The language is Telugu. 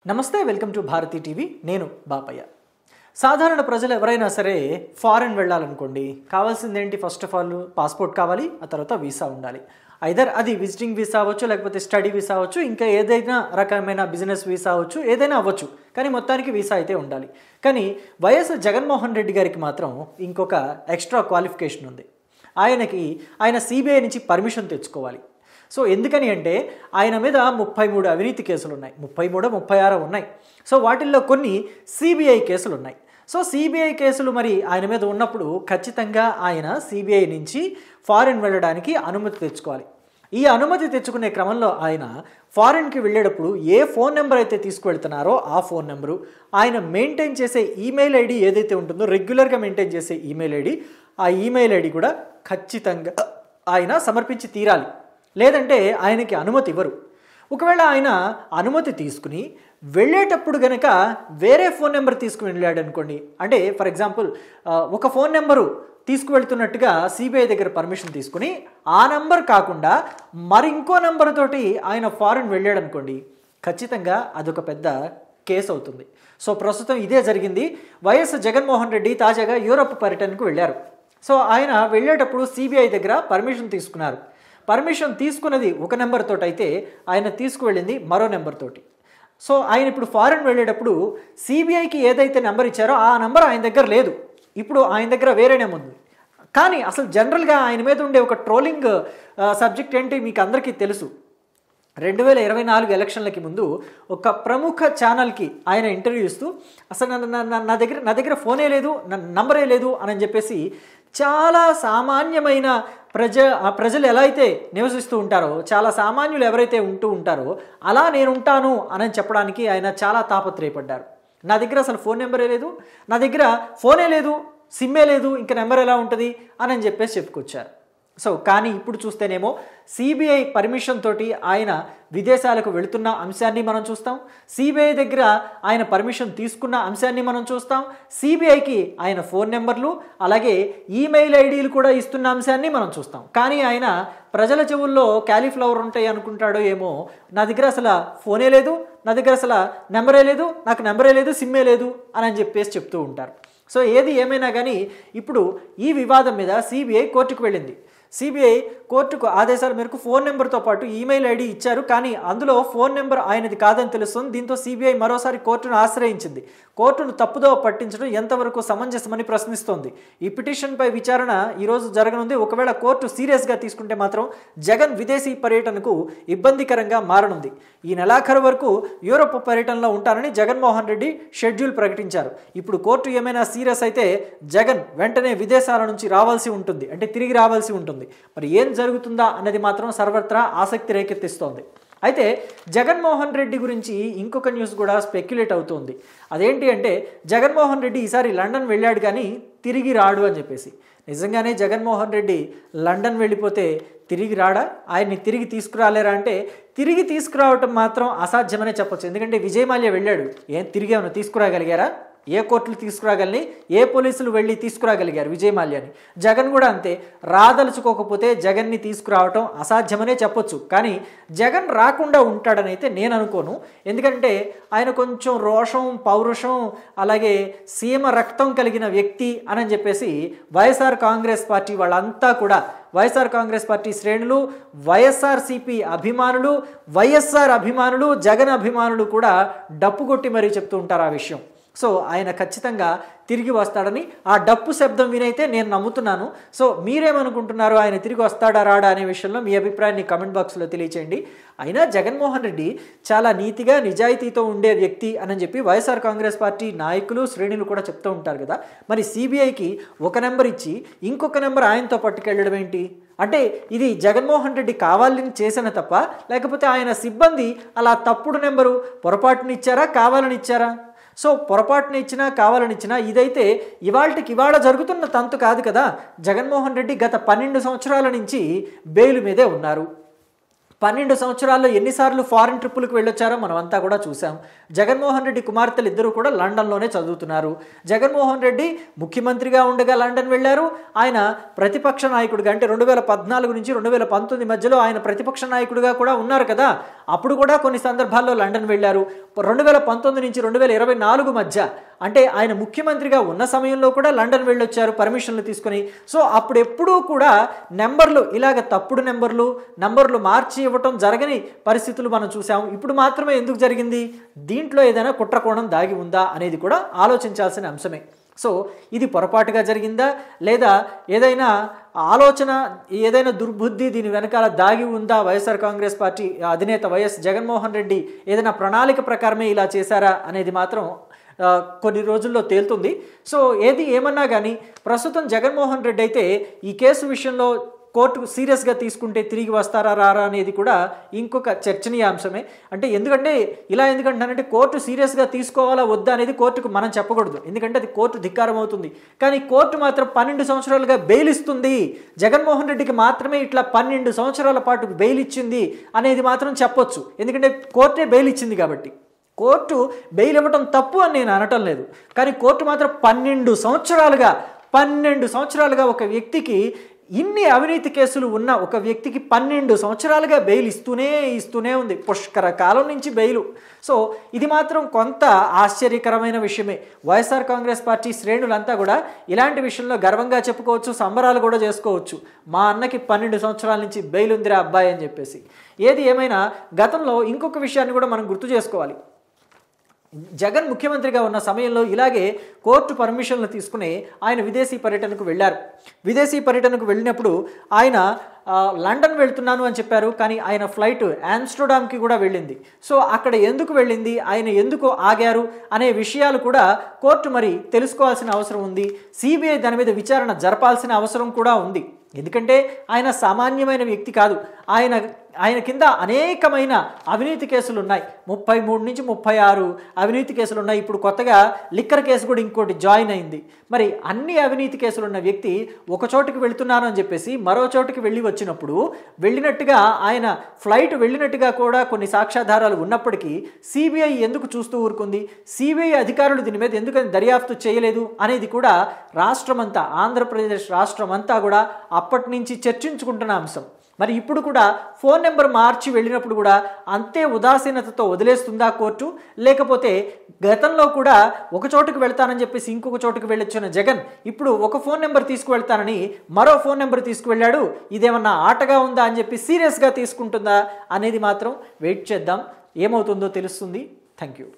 నమస్తే వెల్కమ్ టు భారతీ టీవీ నేను బాపయ్య సాధారణ ప్రజలు ఎవరైనా సరే ఫారెన్ వెళ్ళాలనుకోండి కావాల్సిందేంటి ఫస్ట్ ఆఫ్ ఆల్ పాస్పోర్ట్ కావాలి ఆ తర్వాత వీసా ఉండాలి ఐదర్ అది విజిటింగ్ వీసా అవ్వచ్చు లేకపోతే స్టడీ వీసా అవ్వచ్చు ఇంకా ఏదైనా రకమైన బిజినెస్ వీసా అవ్వచ్చు ఏదైనా అవ్వచ్చు కానీ మొత్తానికి వీసా అయితే ఉండాలి కానీ వైఎస్ జగన్మోహన్ రెడ్డి గారికి మాత్రం ఇంకొక ఎక్స్ట్రా క్వాలిఫికేషన్ ఉంది ఆయన సిబిఐ నుంచి పర్మిషన్ తెచ్చుకోవాలి సో ఎందుకని అంటే ఆయన మీద 33 అవినీతి కేసులు ఉన్నాయి 36 ఉన్నాయి సో వాటిల్లో కొన్ని సిబిఐ కేసులు ఉన్నాయి సో సిబిఐ కేసులు మరి ఆయన మీద ఉన్నప్పుడు ఖచ్చితంగా ఆయన సిబిఐ నుంచి ఫారిన్ వెళ్ళడానికి అనుమతి తెచ్చుకోవాలి ఈ అనుమతి తెచ్చుకునే క్రమంలో ఆయన ఫారిన్కి వెళ్ళేటప్పుడు ఏ ఫోన్ నెంబర్ అయితే తీసుకువెళ్తున్నారో ఆ ఫోన్ నెంబరు ఆయన మెయింటైన్ చేసే ఈమెయిల్ ఐడి ఏదైతే ఉంటుందో రెగ్యులర్గా మెయింటైన్ చేసే ఈమెయిల్ ఐడి ఆ ఈమెయిల్ ఐడి కూడా ఖచ్చితంగా ఆయన సమర్పించి తీరాలి లేదంటే ఆయనకి అనుమతి ఇవ్వరు ఒకవేళ ఆయన అనుమతి తీసుకుని వెళ్ళేటప్పుడు కనుక వేరే ఫోన్ నెంబర్ తీసుకుని వెళ్ళాడు అనుకోండి అంటే ఫర్ ఎగ్జాంపుల్ ఒక ఫోన్ నెంబరు తీసుకువెళ్తున్నట్టుగా సిబిఐ దగ్గర పర్మిషన్ తీసుకుని ఆ నెంబర్ కాకుండా మరి ఇంకో నెంబర్ తోటి ఆయన ఫారిన్ వెళ్ళాడు అనుకోండి ఖచ్చితంగా అదొక పెద్ద కేసు అవుతుంది సో ప్రస్తుతం ఇదే జరిగింది వైఎస్ జగన్మోహన్ రెడ్డి తాజాగా యూరప్ పర్యటనకు వెళ్ళారు సో ఆయన వెళ్ళేటప్పుడు సిబిఐ దగ్గర పర్మిషన్ తీసుకున్నారు పర్మిషన్ తీసుకున్నది ఒక నెంబర్ తోటి అయితే ఆయన తీసుకువెళ్ళింది మరో నెంబర్ తోటి సో ఆయన ఇప్పుడు ఫారెన్ వెళ్ళేటప్పుడు సిబిఐకి ఏదైతే నెంబర్ ఇచ్చారో ఆ నెంబర్ ఆయన దగ్గర లేదు ఇప్పుడు ఆయన దగ్గర వేరే నెంబర్ ఉంది కానీ అసలు జనరల్గా ఆయన మీద ఉండే ఒక ట్రోలింగ్ సబ్జెక్ట్ ఏంటి మీకు అందరికీ తెలుసు 2024 ఎలక్షన్లకి ముందు ఒక ప్రముఖ ఛానల్కి ఆయన ఇంటర్వ్యూ ఇస్తూ అసలు నా దగ్గర ఫోనే లేదు నా నంబరే లేదు అని చెప్పేసి చాలా సామాన్యమైన ప్రజలు ఎలా అయితే నివసిస్తూ ఉంటారో చాలా సామాన్యులు ఎవరైతే ఉంటూ ఉంటారో అలా నేను ఉంటాను అని చెప్పడానికి ఆయన చాలా తాపత్రయపడ్డారు నా దగ్గర అసలు ఫోన్ నెంబరే లేదు నా దగ్గర ఫోనే లేదు సిమ్మే లేదు ఇంకా నెంబర్ ఎలా ఉంటుంది అని చెప్పేసి చెప్పుకొచ్చారు సో కానీ ఇప్పుడు చూస్తేనేమో సిబిఐ పర్మిషన్ తోటి ఆయన విదేశాలకు వెళుతున్న అంశాన్ని మనం చూస్తాం సిబిఐ దగ్గర ఆయన పర్మిషన్ తీసుకున్న అంశాన్ని మనం చూస్తాం సిబిఐకి ఆయన ఫోన్ నెంబర్లు అలాగే ఈమెయిల్ ఐడీలు కూడా ఇస్తున్న అంశాన్ని మనం చూస్తాం కానీ ఆయన ప్రజల చెవుల్లో క్యాలీఫ్లవర్ ఉంటాయి అనుకుంటాడో ఏమో నా దగ్గర అసలు ఫోనే లేదు నా దగ్గర అసలు నెంబరే లేదు నాకు నెంబరే లేదు సిమ్మే లేదు అని చెప్పేసి చెప్తూ ఉంటారు సో ఏది ఏమైనా కానీ ఇప్పుడు ఈ వివాదం మీద సిబిఐ కోర్టుకు వెళ్ళింది సిబిఐ కోర్టుకు ఆదేశాల మేరకు ఫోన్ నెంబర్తో పాటు ఈమెయిల్ ఐడి ఇచ్చారు కానీ అందులో ఫోన్ నెంబర్ ఆయనది కాదని తెలుస్తుంది దీంతో సిబిఐ మరోసారి కోర్టును ఆశ్రయించింది కోర్టును తప్పుదో పట్టించడం ఎంతవరకు సమంజసమని ప్రశ్నిస్తోంది ఈ పిటిషన్పై విచారణ ఈరోజు జరగనుంది ఒకవేళ కోర్టు సీరియస్గా తీసుకుంటే మాత్రం జగన్ విదేశీ పర్యటనకు ఇబ్బందికరంగా మారనుంది ఈ నెలాఖరు వరకు యూరప్ పర్యటనలో ఉంటారని జగన్మోహన్ రెడ్డి షెడ్యూల్ ప్రకటించారు ఇప్పుడు కోర్టు ఏమైనా సీరియస్ అయితే జగన్ వెంటనే విదేశాల నుంచి రావాల్సి ఉంటుంది అంటే తిరిగి రావాల్సి ఉంటుంది మరి ఏం జరుగుతుందా అన్నది మాత్రం సర్వత్రా ఆసక్తి రేకెత్తిస్తోంది అయితే జగన్మోహన్ రెడ్డి గురించి ఇంకొక న్యూస్ కూడా స్పెక్యులేట్ అవుతుంది అదేంటి అంటే జగన్మోహన్ రెడ్డి ఈసారి లండన్ వెళ్ళాడు కానీ తిరిగి రాడు అని చెప్పేసి నిజంగానే జగన్మోహన్ రెడ్డి లండన్ వెళ్ళిపోతే తిరిగి రాడా ఆయన్ని తిరిగి తీసుకురాలేరా అంటే తిరిగి తీసుకురావటం మాత్రం అసాధ్యమనే చెప్పొచ్చు ఎందుకంటే విజయ్ మాల్యా వెళ్ళాడు ఏం తిరిగి ఏమైనా తీసుకురాగలిగారా ఏ కోర్టులు తీసుకురాగలని ఏ పోలీసులు వెళ్ళి తీసుకురాగలిగారు విజయ్ మాల్యాని జగన్ కూడా అంతే రాదలుచుకోకపోతే జగన్ని తీసుకురావటం అసాధ్యమనే చెప్పొచ్చు కానీ జగన్ రాకుండా ఉంటాడని అయితే నేను అనుకోను ఎందుకంటే ఆయన కొంచెం రోషం పౌరుషం అలాగే సీమ రక్తం కలిగిన వ్యక్తి అని చెప్పేసి వైఎస్ఆర్ కాంగ్రెస్ పార్టీ వాళ్ళంతా కూడా వైఎస్ఆర్ కాంగ్రెస్ పార్టీ శ్రేణులు వైఎస్ఆర్సీపీ అభిమానులు వైఎస్ఆర్ అభిమానులు జగన్ అభిమానులు కూడా డప్పు కొట్టి మరీ చెప్తూ ఉంటారు ఆ విషయం సో ఆయన ఖచ్చితంగా తిరిగి వస్తాడని ఆ డప్పు శబ్దం వినైతే నేను నమ్ముతున్నాను సో మీరేమనుకుంటున్నారు ఆయన తిరిగి వస్తాడా రాడా అనే విషయంలో మీ అభిప్రాయాన్ని కామెంట్ బాక్స్లో తెలియచేయండి అయినా జగన్మోహన్ రెడ్డి చాలా నీతిగా నిజాయితీతో ఉండే వ్యక్తి అని చెప్పి వైఎస్ఆర్ కాంగ్రెస్ పార్టీ నాయకులు శ్రేణులు కూడా చెప్తూ ఉంటారు కదా మరి సిబిఐకి ఒక నెంబర్ ఇచ్చి ఇంకొక నెంబర్ ఆయనతో పట్టుకెళ్ళడం ఏంటి అంటే ఇది జగన్మోహన్ రెడ్డి కావాలని చేసిన తప్ప లేకపోతే ఆయన సిబ్బంది అలా తప్పుడు నెంబరు పొరపాటుని ఇచ్చారా కావాలని ఇచ్చారా సో పొరపాటున ఇచ్చినా కావాలని ఇచ్చినా ఇదైతే ఇవాళ జరుగుతున్న తంతు కాదు కదా జగన్మోహన్ రెడ్డి గత 12 సంవత్సరాల నుంచి బెయిల్ మీదే ఉన్నారు 12 సంవత్సరాల్లో ఎన్నిసార్లు ఫారిన్ ట్రిప్పులకు వెళ్ళొచ్చారో మనం అంతా కూడా చూసాం. జగన్మోహన్ రెడ్డి కుమార్తెలు ఇద్దరు కూడా లండన్లోనే చదువుతున్నారు. జగన్మోహన్ రెడ్డి ముఖ్యమంత్రిగా ఉండగా లండన్ వెళ్ళారు. ఆయన ప్రతిపక్ష నాయకుడిగా అంటే 2014 నుంచి 2019 మధ్యలో ఆయన ప్రతిపక్ష నాయకుడిగా కూడా ఉన్నారు కదా, అప్పుడు కూడా కొన్ని సందర్భాల్లో లండన్ వెళ్ళారు. 2019 నుంచి 2024 మధ్య అంటే ఆయన ముఖ్యమంత్రిగా ఉన్న సమయంలో కూడా లండన్ వెళ్ళొచ్చారు పర్మిషన్లు తీసుకొని. సో అప్పుడెప్పుడూ కూడా నెంబర్లు ఇలాగ తప్పుడు నంబర్లు మార్చి ఇవ్వటం జరగని పరిస్థితులు మనం చూసాం. ఇప్పుడు మాత్రమే ఎందుకు జరిగింది? దీంట్లో ఏదైనా కుట్రకోణం దాగి ఉందా అనేది కూడా ఆలోచించాల్సిన అంశమే. సో ఇది పొరపాటుగా జరిగిందా, లేదా ఏదైనా ఆలోచన, ఏదైనా దుర్బుద్ధి దీని వెనకాల దాగి ఉందా? వైఎస్ఆర్ కాంగ్రెస్ పార్టీ అధినేత వైఎస్ జగన్మోహన్ రెడ్డి ఏదైనా ప్రణాళిక ప్రకారమే ఇలా చేశారా అనేది మాత్రం కొన్ని రోజుల్లో తేలుతుంది. సో ఏది ఏమన్నా కానీ ప్రస్తుతం జగన్మోహన్ రెడ్డి అయితే ఈ కేసు విషయంలో కోర్టు సీరియస్గా తీసుకుంటే తిరిగి వస్తారా రారా అనేది కూడా ఇంకొక చర్చనీయాంశమే. అంటే ఎందుకంటానంటే కోర్టు సీరియస్గా తీసుకోవాలా వద్దా అనేది కోర్టుకు మనం చెప్పకూడదు, ఎందుకంటే అది కోర్టు ధిక్కారం అవుతుంది. కానీ కోర్టు మాత్రం 12 సంవత్సరాలుగా బెయిల్ ఇస్తుంది. జగన్మోహన్ రెడ్డికి మాత్రమే ఇట్లా 12 సంవత్సరాల పాటు బెయిల్ ఇచ్చింది అనేది మాత్రం చెప్పొచ్చు, ఎందుకంటే కోర్టే బెయిల్ ఇచ్చింది కాబట్టి. కోర్టు బెయిల్ ఇవ్వటం తప్పు అని నేను అనటం లేదు, కానీ కోర్టు మాత్రం 12 సంవత్సరాలుగా ఒక వ్యక్తికి, ఇన్ని అవినీతి కేసులు ఉన్న ఒక వ్యక్తికి 12 సంవత్సరాలుగా బెయిల్ ఇస్తూనే ఉంది, పుష్కర కాలం నుంచి బెయిలు. సో ఇది మాత్రం కొంత ఆశ్చర్యకరమైన విషయమే. వైఎస్ఆర్ కాంగ్రెస్ పార్టీ శ్రేణులంతా కూడా ఇలాంటి విషయంలో గర్వంగా చెప్పుకోవచ్చు, సంబరాలు కూడా చేసుకోవచ్చు. మా అన్నకి 12 సంవత్సరాల నుంచి బెయిల్ ఉందిరా అబ్బాయి అని చెప్పేసి. ఏది ఏమైనా గతంలో ఇంకొక విషయాన్ని కూడా మనం గుర్తు చేసుకోవాలి. జగన్ ముఖ్యమంత్రిగా ఉన్న సమయంలో ఇలాగే కోర్టు పర్మిషన్లు తీసుకుని ఆయన విదేశీ పర్యటనకు వెళ్ళారు. విదేశీ పర్యటనకు వెళ్ళినప్పుడు ఆయన లండన్ వెళ్తున్నాను అని చెప్పారు, కానీ ఆయన ఫ్లైట్ ఆమ్స్టర్డామ్కి కూడా వెళ్ళింది. సో అక్కడ ఎందుకు వెళ్ళింది, ఆయన ఎందుకు ఆగారు అనే విషయాలు కూడా కోర్టు మరి తెలుసుకోవాల్సిన అవసరం ఉంది. సిబిఐ దాని మీద విచారణ జరపాల్సిన అవసరం కూడా ఉంది, ఎందుకంటే ఆయన సామాన్యమైన వ్యక్తి కాదు. ఆయన కింద అనేకమైన అవినీతి కేసులు ఉన్నాయి. 33 నుంచి 36 అవినీతి కేసులు ఉన్నాయి. ఇప్పుడు కొత్తగా లిక్కర్ కేసు కూడా ఇంకోటి జాయిన్ అయింది. మరి అన్ని అవినీతి కేసులు ఉన్న వ్యక్తి ఒక చోటుకి వెళుతున్నాను అని చెప్పేసి మరో చోటుకి వెళ్ళినప్పుడు వెళ్ళినట్టుగా ఆయన ఫ్లైట్ వెళ్ళినట్టుగా కూడా కొన్ని సాక్ష్యాధారాలు ఉన్నప్పటికీ సిబిఐ ఎందుకు చూస్తూ ఊరుకుంది, సిబిఐ అధికారులు దీని మీద ఎందుకని దర్యాప్తు చేయలేదు అనేది కూడా రాష్ట్రమంతా, ఆంధ్రప్రదేశ్ రాష్ట్రమంతా కూడా అప్పటి నుంచి చర్చించుకుంటున్న అంశం. మరి ఇప్పుడు కూడా ఫోన్ నెంబర్ మార్చి వెళ్ళినప్పుడు కూడా అంతే ఉదాసీనతతో వదిలేస్తుందా కోర్టు, లేకపోతే గతంలో కూడా ఒక చోటుకు వెళ్తానని చెప్పేసి ఇంకొక చోటుకు వెళ్ళొచ్చిన జగన్ ఇప్పుడు ఒక ఫోన్ నెంబర్ తీసుకువెళ్తానని మరో ఫోన్ నెంబర్ తీసుకువెళ్ళాడు, ఇదేమన్నా ఆటగా ఉందా అని చెప్పి సీరియస్గా తీసుకుంటుందా అనేది మాత్రం వెయిట్ చేద్దాం, ఏమవుతుందో తెలుస్తుంది. Thank you.